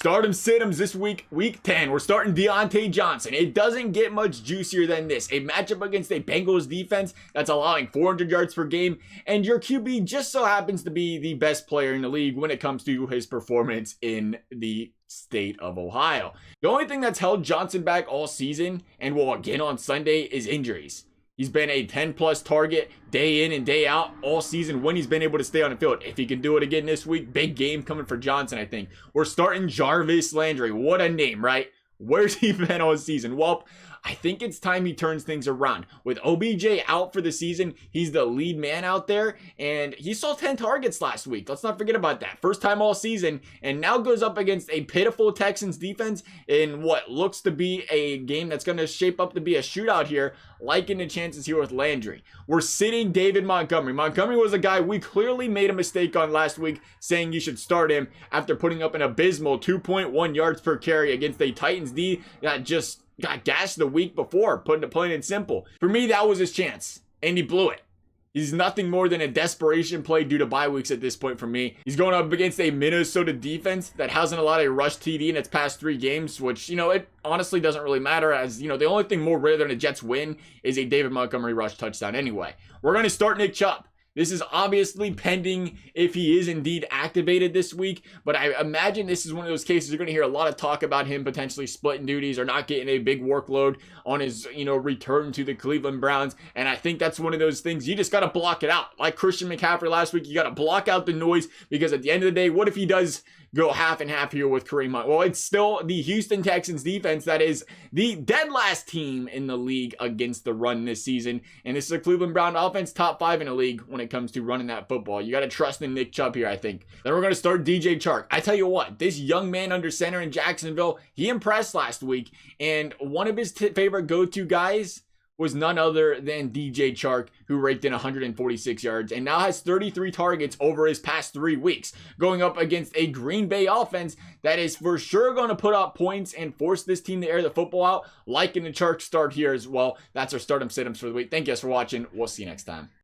Stardom Situms this week, week 10. We're starting Diontae Johnson. It doesn't get much juicier than this. A matchup against a Bengals defense that's allowing 400 yards per game, and your QB just so happens to be the best player in the league when it comes to his performance in the state of Ohio. The only thing that's held Johnson back all season, and will again on Sunday, is injuries. He's been a 10-plus target day in and day out all season when he's been able to stay on the field. If he can do it again this week, big game coming for Johnson, I think. We're starting Jarvis Landry. What a name, right? Where's he been all season? Well, I think it's time he turns things around. With OBJ out for the season, he's the lead man out there, and he saw 10 targets last week. Let's not forget about that. First time all season, and now goes up against a pitiful Texans defense in what looks to be a game that's going to shape up to be a shootout here, liking the chances here with Landry. We're sitting David Montgomery. Montgomery was a guy we clearly made a mistake on last week, saying you should start him after putting up an abysmal 2.1 yards per carry against a Titans D that just got gashed the week before, putting it plain and simple. For me, that was his chance, and he blew it. He's nothing more than a desperation play due to bye weeks at this point for me. He's going up against a Minnesota defense that hasn't allowed a rush TD in its past 3 games, which, it honestly doesn't really matter, as, the only thing more rare than a Jets win is a David Montgomery rush touchdown anyway. We're going to start Nick Chubb. This is obviously pending if he is indeed activated this week, but I imagine this is one of those cases you're going to hear a lot of talk about him potentially splitting duties or not getting a big workload on his, return to the Cleveland Browns, and I think that's one of those things you just got to block it out. Like Christian McCaffrey last week, you got to block out the noise, because at the end of the day, what if he does go half and half here with Kareem Hunt? Well, it's still the Houston Texans defense that is the dead last team in the league against the run this season, and this is a Cleveland Brown offense top 5 in the league when it comes to running that football. You got to trust in Nick Chubb here, I think. Then we're going to start DJ Chark. I tell you what, this young man under center in Jacksonville, he impressed last week, and one of his favorite go-to guys was none other than DJ Chark, who raked in 146 yards and now has 33 targets over his past 3 weeks, going up against a Green Bay offense that is for sure going to put up points and force this team to air the football out, liking the Chark start here as well. That's our Stardom Situms for the week. Thank you guys for watching. We'll see you next time.